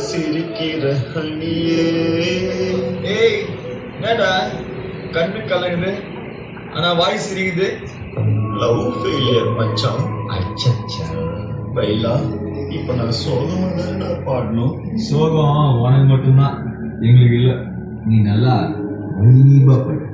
சிரிக்கிற ஹனியே. ஏய் என்னடா கண்ணு கலங்குது ஆனா வாய் சிரிக்குது. லவ் ஃபெயிலியர் மச்சான். அச்சச்சா பைலா இப்ப நான் சோகமா தான் பாடணும். சோகம் உனக்கு மட்டும்தான், எங்களுக்கு இல்லை. நீ நல்லா வைபா படு.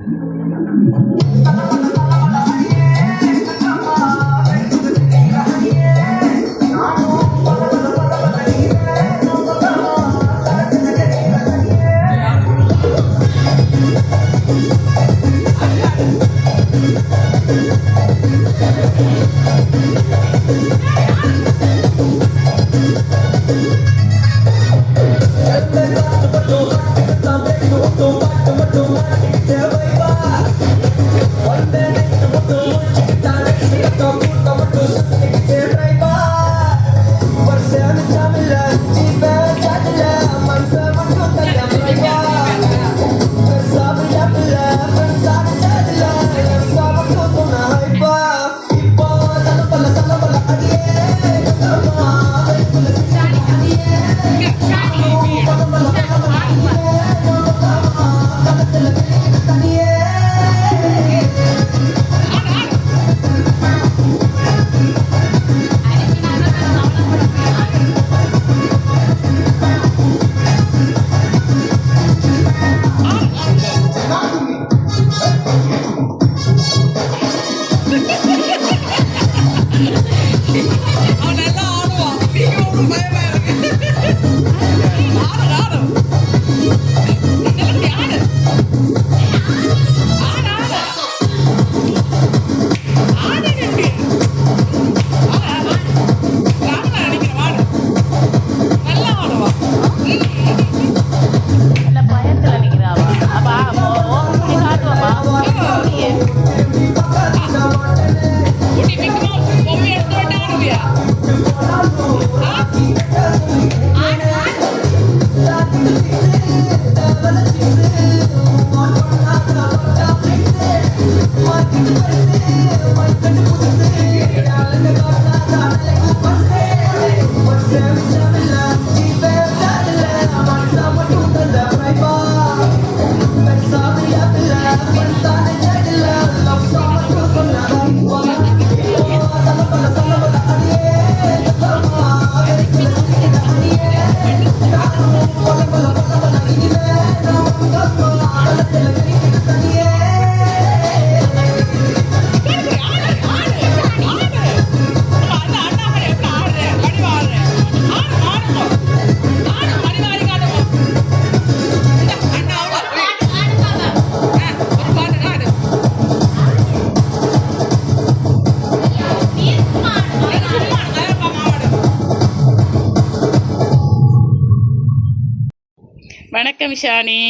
வணக்கம் ஷானி.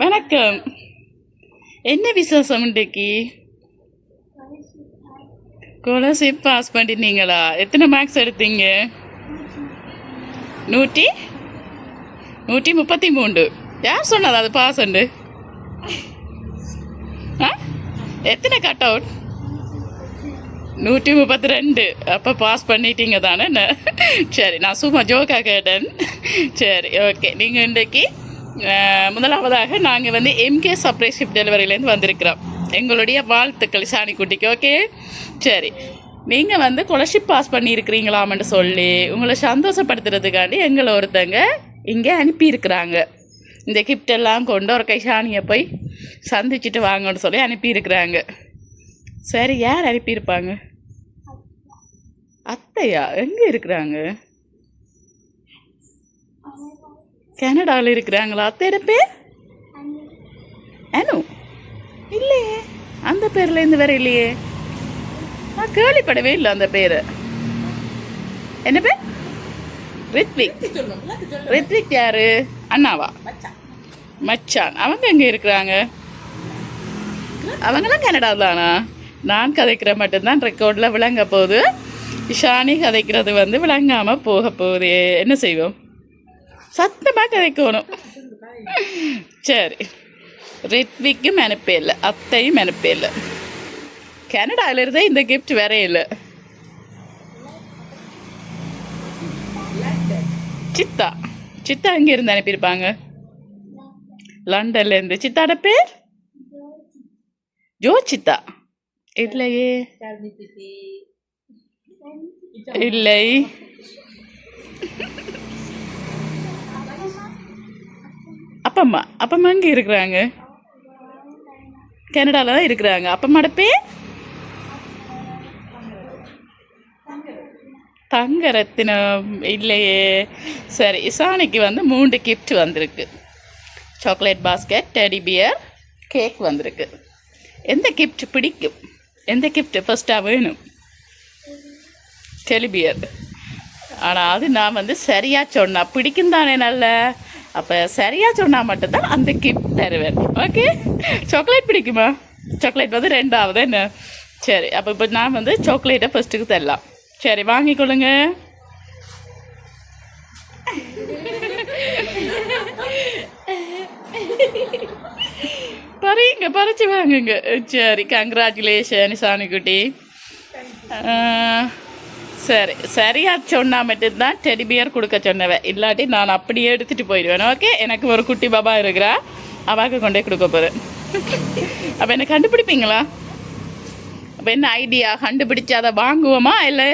வணக்கம். என்ன விசேஷம் இன்றைக்கு? ஸ்காலர்ஷிப் பாஸ் பண்ணிட்டீங்களா? எத்தனை மார்க்ஸ் எடுத்தீங்க? 133. யார் சொன்னது அது பாஸ் உண்டு? எத்தனை கட் அவுட்? 132. அப்போ பாஸ் பண்ணிட்டீங்க தானே? என்ன சரி, நான் சும்மா ஜோக்காக கேட்டேன். சரி, ஓகே. நீங்கள் இன்றைக்கு முதலாவதாக நாங்கள் வந்து எம்கே சர்ப்ரைஸ் ஷிப் டெலிவரியிலேருந்து வந்திருக்கிறோம். எங்களுடைய வாழ்த்துக்கள் ஷானிக்குட்டிக்கு. ஓகே, சரி. நீங்கள் வந்து ஸ்காலர்ஷிப் பாஸ் பண்ணியிருக்கிறீங்களாமன்னு சொல்லி உங்களை சந்தோஷப்படுத்துறதுக்காண்டி எங்களை ஒருத்தங்க இங்கே அனுப்பியிருக்கிறாங்க. இந்த கிஃப்ட் எல்லாம் கொண்டு ஒரு கை ஷானியை போய் சந்திச்சுட்டு வாங்கன்னு சொல்லி அனுப்பியிருக்கிறாங்க. சரி, யார் அனுப்பியிருப்பாங்க? அத்தையா? எங்கே இருக்கிறாங்க? கனடாவில் இருக்கிறாங்களா? அத்தையோட பேர் அனு இல்லையே, அந்த பேர்லேருந்து வேற இல்லையே. நான் கேள்விப்படவே இல்லை அந்த பேர். என்ன பேர்? ரித்விக். ரித்விக் யாரு? அண்ணாவா? மச்சான். அவங்க எங்கே இருக்கிறாங்க? அவங்களாம் கனடாவில் தானா? நான் கதைக்கிற மட்டும்தான் ரெக்கார்டில் விளங்க போகுது. ஷானி கதைக்கிறது வந்து விளங்காமல் போக போகுது. என்ன செய்வோம்? சத்தமாக கதைக்கணும். சரி, ரித்விக்கும் அனுப்பே இல்லை, அத்தையும் அனுப்பே இல்லை. கனடாவில் இருந்தே இந்த கிஃப்ட் வேற இல்லை. சித்தா சித்தா எங்கே இருந்து அனுப்பியிருப்பாங்க? லண்டன்லேருந்து. சித்தாட பேர் ஜோசித்தா இல்லையே. இல்லை. அப்பம்மா அப்பம்மா எங்கே இருக்கிறாங்க? கனடாவில் தான் இருக்கிறாங்க. அப்பம்மாட பேர் தங்கரத்தினம் இல்லையே. சரி, இசானிக்கு வந்து 3 கிஃப்ட் வந்திருக்கு. Chocolate basket, teddy bear, cake வந்திருக்கு. எந்த கிஃப்ட் பிடிக்கும்? எந்த கிஃப்ட் ஃபர்ஸ்ட்டாக வேணும்? Teddy bear. ஆனால் அது நான் வந்து சரியாக சொன்னால் பிடிக்கும் தானே. நல்ல அப்போ சரியாக சொன்னால் மட்டும்தான் அந்த கிஃப்ட் தருவேன். ஓகே. சாக்லேட் பிடிக்குமா? சாக்லேட் வந்து 2வது என்ன? சரி, அப்போ இப்போ நான் வந்து சாக்லேட்டை ஃபஸ்ட்டுக்கு தரலாம். சரி, வாங்கிக்கொள்ளுங்க. பறிங்க, பறிச்சு வாங்குங்க. சரி, கங்க்ராச்சுலேஷன் சாணிக்குட்டி. சரி, சரியாக சொன்னால் மட்டும்தான் டெடி பியர் கொடுக்க சொன்னவன். இல்லாட்டி நான் அப்படியே எடுத்துகிட்டு போயிடுவேன். ஓகே. எனக்கு ஒரு குட்டி பாபா இருக்கிறா, அவாக்கு கொண்டே கொடுக்க போகிறேன். அப்போ என்ன கண்டுபிடிப்பீங்களா? அப்போ என்ன ஐடியா? கண்டுபிடிச்சி அதை வாங்குவோமா இல்லை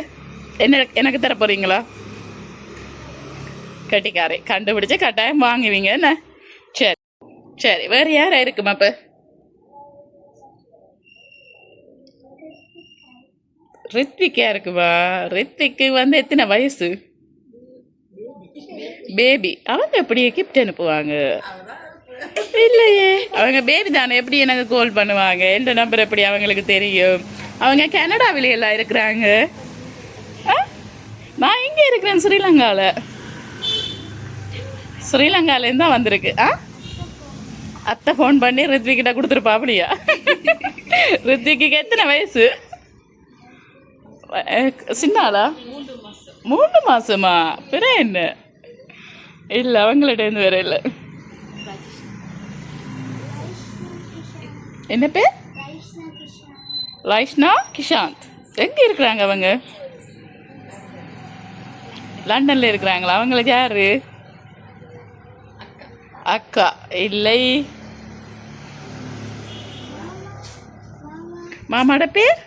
எனக்கு தர போகிறீங்களா? கட்டிக்காரே, கண்டுபிடிச்ச கட்டாயம் வாங்குவீங்க என்ன? சரி சரி, வேறு யாரா இருக்குமா? இப்போ ரித்விக்கா இருக்குமா? ரித்விக்கு வந்து எத்தனை வயசு? பேபி. அவங்க எப்படி கிஃப்ட் அனுப்புவாங்க? இல்லையே, அவங்க பேபி தானே, எப்படி எனக்கு கால் பண்ணுவாங்க? எந்த நம்பர் எப்படி அவங்களுக்கு தெரியும்? அவங்க கனடாவில எல்லாம் இருக்கிறாங்க. நான் இங்கே இருக்கிறேன், ஸ்ரீலங்காலேருந்து தான் வந்திருக்கு. அத்தை ஃபோன் பண்ணி ரித்விக்கிட்ட கொடுத்துருப்பா. அப்படியா? ரித்விக்கு எத்தனை வயசு? சின்னாளா? 3 மாசமா? பிற என்ன? இல்லை, அவங்கள்ட்ட இருந்து வேற இல்லை. என்ன பேர்? லைஷ்னா கிஷாந்த். எங்கே இருக்கிறாங்க அவங்க? லண்டனில் இருக்கிறாங்களா? அவங்களுக்கு யாரு? அக்கா. இல்லை. மாமாட பேர்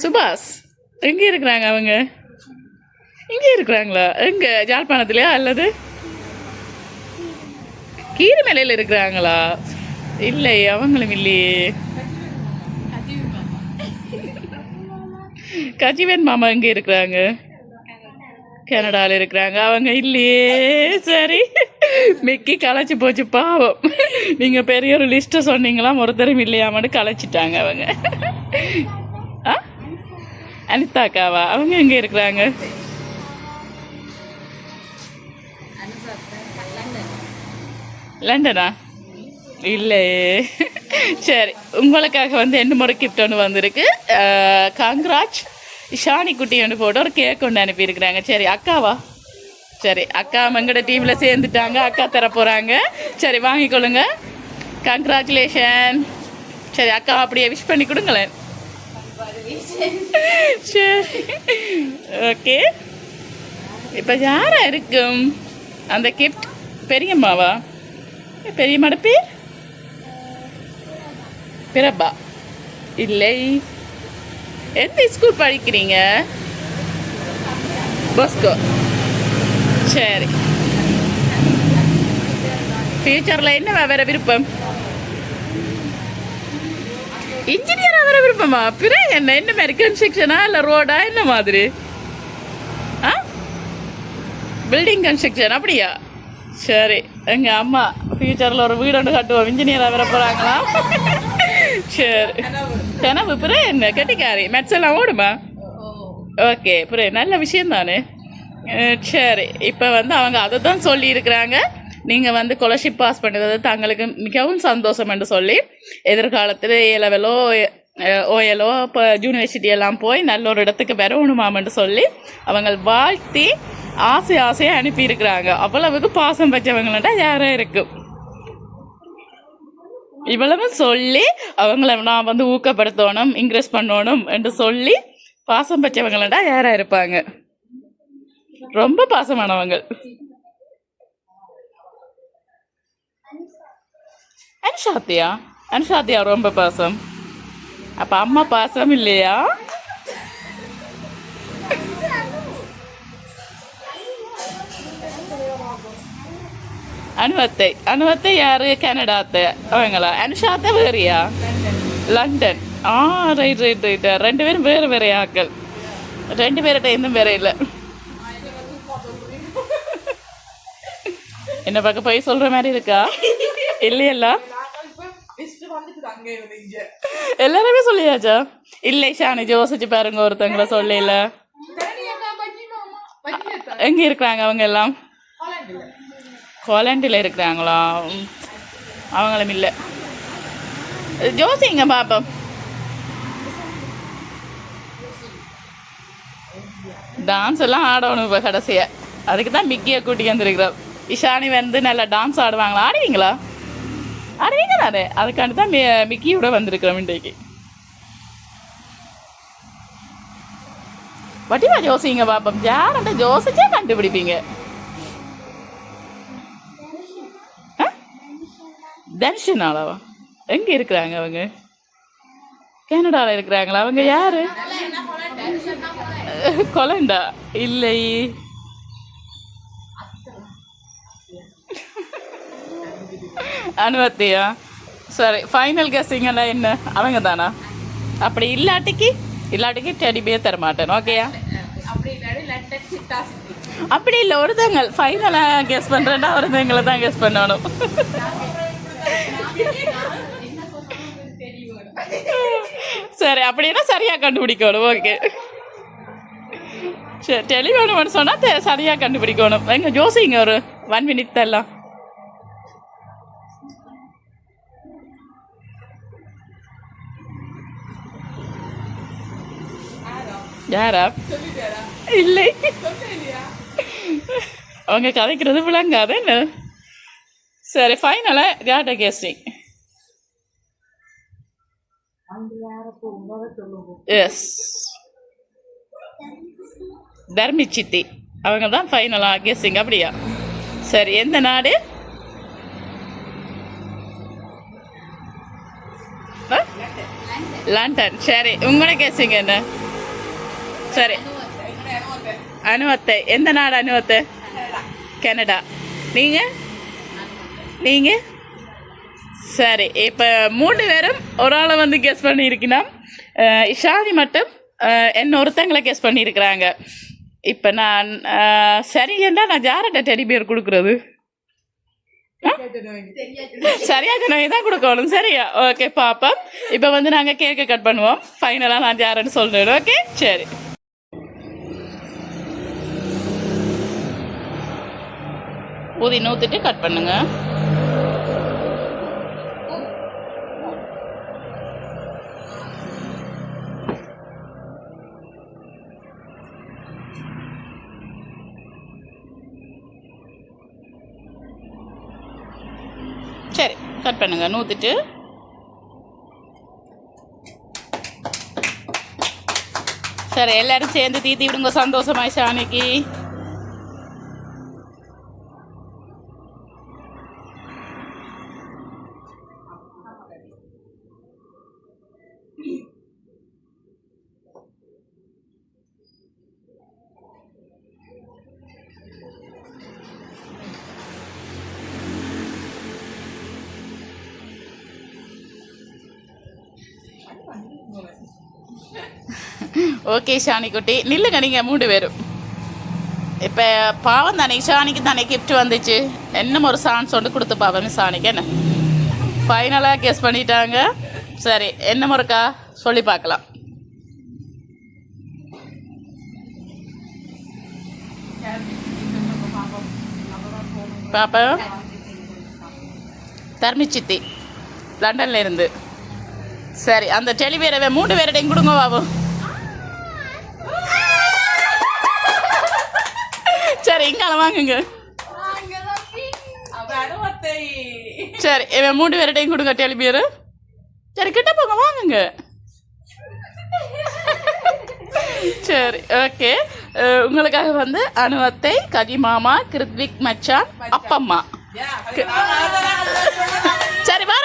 சுபாஷ். எங்கே இருக்கிறாங்க அவங்க? இங்கே இருக்கிறாங்களா? எங்கே? ஜாழ்ப்பாணத்துலையா அல்லது கீரிமலையில் இருக்கிறாங்களா? இல்லை, அவங்களும் இல்லையே. கஜிவன் மாமா எங்கே இருக்கிறாங்க? கனடாவில் இருக்கிறாங்க. அவங்க இல்லையே. சரி, மிக்கி களைச்சி போச்சு பாவம். நீங்கள் பெரிய ஒரு லிஸ்ட்டை சொன்னீங்களாம், ஒருத்தரும் இல்லையாமனு களைச்சிட்டாங்க அவங்க. அனிதாக்காவா? அவங்க எங்கே இருக்கிறாங்க? லண்டனா? இல்லையே. சரி, உங்களுக்காக வந்து 2 முறை கிஃப்ட் ஒன்று வந்திருக்கு. காங்க்ராஜ் ஷானி குட்டி ஒன்று போட்டு ஒரு கேக் ஒன்று அனுப்பியிருக்கிறாங்க. சரி, அக்காவா? சரி, அக்கா எங்களோட டீமில் சேர்ந்துட்டாங்க. அக்கா தர போகிறாங்க. சரி, வாங்கிக்கொள்ளுங்க. கங்க்ராச்சுலேஷன். சரி, அக்கா அப்படியே விஷ் பண்ணி கொடுங்களேன். சரி, ஓகே. இப்போ யாரா இருக்கும் அந்த கிஃப்ட்? பெரியம்மாவா? பெரியம்மாட பேர் பிரபா. இல்லை. எந்த ஸ்கூல் படிக்கிறீங்க? பாஸ்கோ. சரி, ஃபியூச்சரில் என்ன வேற விருப்பம்? இன்ஜினியராக வேற விருப்பமா? பிற என்ன மாதிரி கன்ஸ்ட்ரக்ஷனா இல்லை ரோடா என்ன மாதிரி? Building construction. அப்படியா? சரி, எங்கள் அம்மா ஃபியூச்சரில் ஒரு வீடு ஒன்று கட்டுவோம், இன்ஜினியராக வர போகிறாங்களா? சரி, கனவு. பிற என்ன கட்டிக்காரி மெட்ஸ் எல்லாம் ஓடுமா? ஓகே, பிற நல்ல விஷயம் தானே. சரி, இப்போ வந்து அவங்க அதை தான் சொல்லியிருக்கிறாங்க. நீங்கள் வந்து ஸ்காலர்ஷிப் பாஸ் பண்ணுறது தங்களுக்கு மிகவும் சந்தோஷம் என்று சொல்லி எதிர்காலத்தில் ஏலவலோ ஓஎலோ இப்போ யூனிவர்சிட்டி எல்லாம் போய் நல்ல ஒரு இடத்துக்கு வரணுமாமன்னு சொல்லி அவங்க வாழ்த்தி ஆசையாக அனுப்பியிருக்கிறாங்க. அவ்வளவுக்கு பாசம் வச்சவங்கள்ட்ட யாரும் இருக்கும். இவ்வளவு சொல்லி அவங்கள நான் வந்து ஊக்கப்படுத்தணும், இன்க்ரீஸ் பண்ணணும் என்று சொல்லி பாசம் வச்சவங்கள்ட்ட யாராக இருப்பாங்க? ரொம்ப பாசமானவங்க. அனுஷாத்தியா? அனுஷாத்தியா ரொம்ப பாசம். அப்ப அம்மா பாசம் இல்லையா? அனுவத்தை. அனுவத்தை யாரு? கனடா அத்தை அவங்களா? அனுஷாத்தை வேறியா? லண்டன். Right right right. 2 பேரும் வேறு வேற ஆக்கள். 2 பேர்கிட்ட இன்னும் வேற இல்லை. என்ன பார்க்க போய் சொல்ற மாதிரி இருக்கா? இல்லையல்ல, எல்லாருமே சொல்லியாச்சா? இல்லை ஷானி, யோசிச்சு பாருங்க, ஒருத்தங்களை சொல்லல. எங்க இருக்கிறாங்க அவங்க எல்லாம்? ஹாலண்டில் இருக்கிறாங்களா? அவங்களும் இல்லை. ஜோசிங்க பாப்போம். டான்ஸ் எல்லாம் ஆடணும் இப்போ கடைசியா. அதுக்கு தான் மிக்கியை கூட்டி வந்துருக்கிறோம். இஷானி வந்து நல்லா டான்ஸ் ஆடுவாங்களா? ஆடுவீங்களா? ஆடுவீங்க தானே? அதுக்காண்டி தான் மிக்கியோட வந்திருக்கிறோம் இன்றைக்கு. வட்டிவா ஜோசிங்க பாப்போம். யார்கிட்ட ஜோசிச்சே கண்டுபிடிப்பீங்க. தர்ஷனாலவா? எங்க இருக்கிறாங்க அவங்க? கனடாவில் இருக்கிறாங்களா அவங்க? யாரு? கொலண்டா? இல்லை. அனுவத்தியா? சரி, ஃபைனல் கெஸ்ஸிங் எல்லாம் என்ன? அவங்க தானா? அப்படி இல்லாட்டிக்கு டெடிபியே தர மாட்டேன். ஓகேயா? அப்படி இல்லை, ஒருத்தங்க ஃபைனலாக கெஸ் பண்ணுறேன்னா ஒருத்தங்களை தான் கெஸ் பண்ணணும். சரி, அப்படின்னா சரியாக கண்டுபிடிக்கணும். ஓகே சரி, டெலிஃபோன் சொன்னால் சரியாக கண்டுபிடிக்கணும். எங்கள் ஜோசிங்க ஒரு 1 மினிட் தரலாம். யாரா? இல்லை, அவங்க கதைக்கிறது விளங்காது என்ன. சரி, ஃபைனலாக கேட்ட கேஸ்டிங். எஸ், தர்மி சித்தி அவங்க தான் ஃபைனலாக கெஸ்ஸிங். அப்படியா? சரி, எந்த நாடு? லண்டன். சரி, உங்களோட கெஸ்ஸிங் என்ன? சரி, அனுவத்தை. எந்த நாடு அனுவத்தை? கனடா. நீங்கள் சரி, இப்போ 3 பேரும் ஒரு ஆளை வந்து கெஸ் பண்ணியிருக்கீங்கன்னா, இஷானி மட்டும் ஒருத்தங்களை கெஸ் பண்ணியிருக்கிறாங்க. இப்போ நான் சரி என்றால் நான் யார்கிட்ட டெடி பேர் கொடுக்குறது? சரியாக நோய் தான் கொடுக்கணும். சரியா? ஓகே பாப்பா. இப்போ வந்து நாங்கள் கேக்கை கட் பண்ணுவோம். ஃபைனலாக நான் யாருன்னு சொல்கிறேன். ஓகே சரி. ஊதி நூற்றிட்டு கட் பண்ணுங்க. சரி, கட் பண்ணுங்க. நூற்றிட்டு சரி, எல்லாரும் சேர்ந்து தீத்தி விடுங்க சந்தோஷமாய் ஷானிக்கு. ஓகே ஷானி குட்டி, நில்லுங்க நீங்கள் 3 பேரும். இப்போ பாவம் தானே, ஷானிக்கு தானே கிஃப்ட் வந்துச்சு. இன்னும் ஒரு சான்ஸ் ஒன்று கொடுத்து பாவம் ஷானிக்கு. என்ன ஃபைனலாக கெஸ் பண்ணிட்டாங்க. சரி, என்ன முறைக்கா சொல்லி பார்க்கலாம். பாப்பா தர்மிச்சித்தி லண்டன்ல இருந்து. சரி, அந்த டெலிவேரவை 3 பேர்டையும் கொடுங்க பாபு. சரி, இங்கால வாங்குங்க. சரி, இவன் 3 பேர்டையும் கொடுங்க டெலிபியர். சரி, கிட்ட போங்க, வாங்குங்க. சரி, ஓகே. உங்களுக்காக வந்து அனுவத்தை, கஜி மாமா, கிருத்விக் மச்சான், அப்பம்மா. சரி வர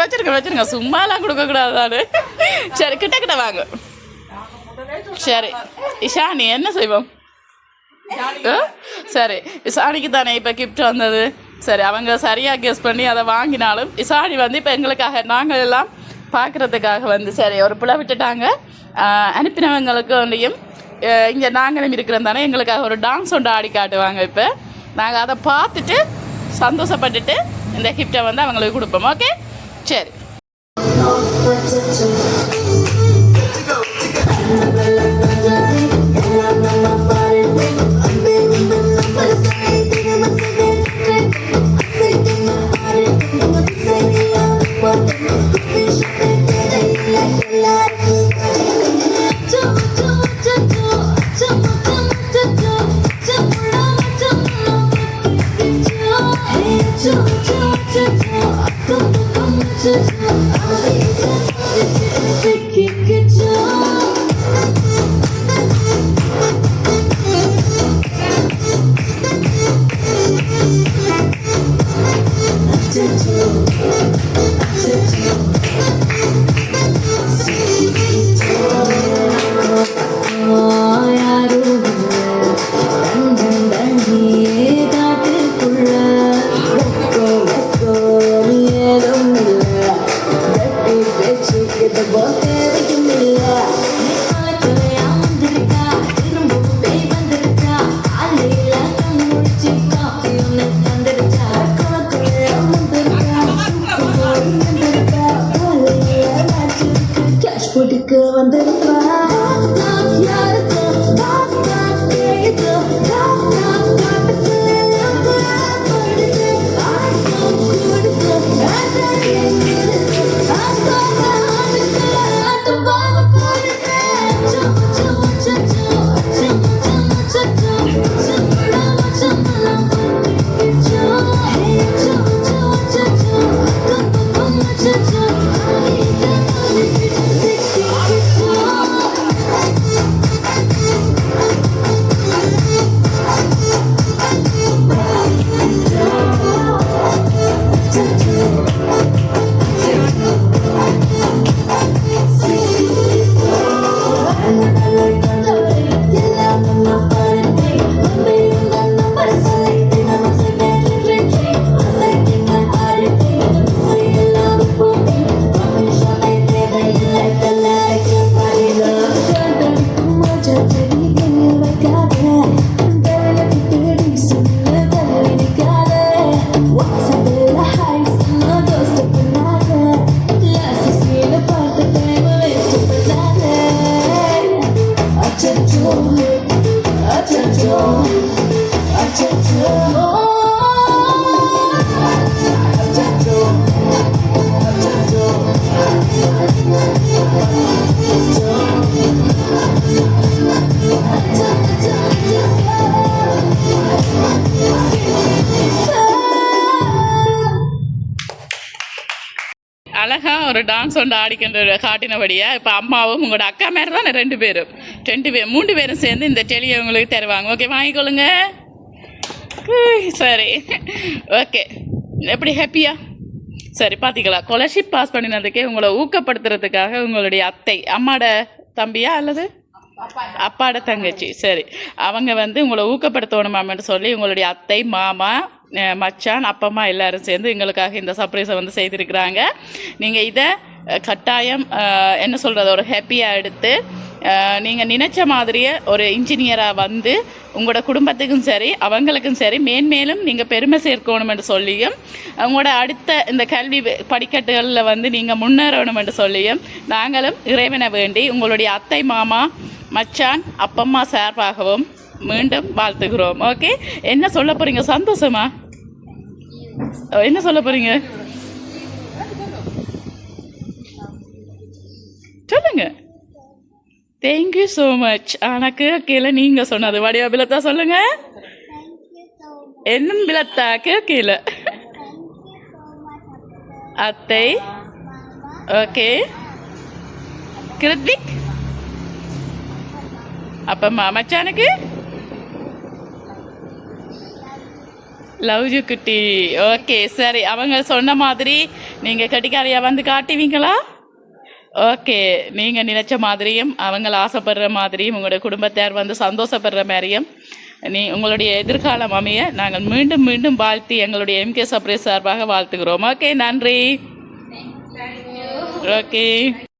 வச்சிருங்க சும்மாலாம் கொடுக்கக்கூடாது. சரி கிட்ட வாங்க. சரி இஷானி என்ன செய்வோம்? சரி இசானிக்கு தானே இப்போ கிஃப்ட் வந்தது. சரி அவங்க சரியாக கெஸ் பண்ணி அதை வாங்கினாலும் இசானி வந்து இப்போ எங்களுக்காக நாங்கள் எல்லாம் பார்க்குறதுக்காக வந்து சரி ஒரு புள்ள விட்டுட்டாங்க. அனுப்பினவங்களுக்கு ஒன்றையும் இங்கே நாங்களும் இருக்கிறோம் தானே எங்களுக்காக ஒரு டான்ஸ் ஒன்று ஆடி காட்டுவாங்க. இப்போ நாங்கள் அதை பார்த்துட்டு சந்தோஷப்பட்டுட்டு இந்த கிஃப்டை வந்து அவங்களுக்கு கொடுப்போம். ஓகே சரி. அழகாக ஒரு டான்ஸ் ஒன்று ஆடிக்கின்ற காட்டினபடியா இப்போ அம்மாவும் உங்களோட அக்கா மேலே தானே 2 பேரும் 3 பேரும் சேர்ந்து இந்த டெலியை உங்களுக்கு தருவாங்க. ஓகே வாங்கிக்கொள்ளுங்க. சரி ஓகே எப்படி ஹாப்பியா? சரி பார்த்தீங்களா ஸ்காலர்ஷிப் பாஸ் பண்ணினதுக்கே உங்களை ஊக்கப்படுத்துறதுக்காக உங்களுடைய அத்தை அம்மாட தம்பியா அல்லது அப்பாட தங்கச்சி சரி அவங்க வந்து உங்களை ஊக்கப்படுத்தணுமான்னு சொல்லி உங்களுடைய அத்தை மாமா மச்சான் அப்பம்மா எல்லோரும் சேர்ந்து எங்களுக்காக இந்த சர்ப்ரைஸை வந்து செய்திருக்கிறாங்க. நீங்கள் இதை கட்டாயம் என்ன சொல்கிறது ஒரு ஹாப்பியாக எடுத்து நீங்கள் நினச்ச மாதிரியே ஒரு இன்ஜினியராக வந்து உங்களோட குடும்பத்துக்கும் சரி அவங்களுக்கும் சரி மேன்மேலும் நீங்கள் பெருமை சேர்க்கணுமென்று சொல்லியும் உங்களோட அடுத்த இந்த கல்வி படிக்கட்டுகளில் வந்து நீங்கள் முன்னேறணுமென்று சொல்லியும் நாங்களும் இறைவனை வேண்டி உங்களுடைய அத்தை மாமா மச்சான் அப்பம்மா சார்பாகவும் மீண்டும் வாழ்த்துகிறோம். ஓகே என்ன சொல்ல போகிறீங்க? சந்தோஷமா என்ன சொல்ல போகிறீங்க சொல்லுங்க. Thank you so much. ஆனால் கேட்கல நீங்கள் சொன்னது வடிவா பிலத்தா சொல்லுங்க. என்ன பிலத்தா கேட்கல அத்தை. ஓகே கிருத்விக் அப்போ மச்சானுக்கு லவ் யூ குட்டி. ஓகே சரி, அவங்க சொன்ன மாதிரி நீங்கள் கட்டிக்காரியாக வந்து காட்டுவீங்களா? ஓகே, நீங்கள் நினச்ச மாதிரியும் அவங்கள ஆசைப்படுற மாதிரியும் உங்களோட குடும்பத்தார் வந்து சந்தோஷப்படுற மாதிரியும் உங்களுடைய எதிர்காலம் அமைய நாங்கள் மீண்டும் மீண்டும் வாழ்த்தி எங்களுடைய எம்கே சர்ப்ரைஸ் சார்பாக வாழ்த்துக்கிறோம். ஓகே, நன்றி. ஓகே.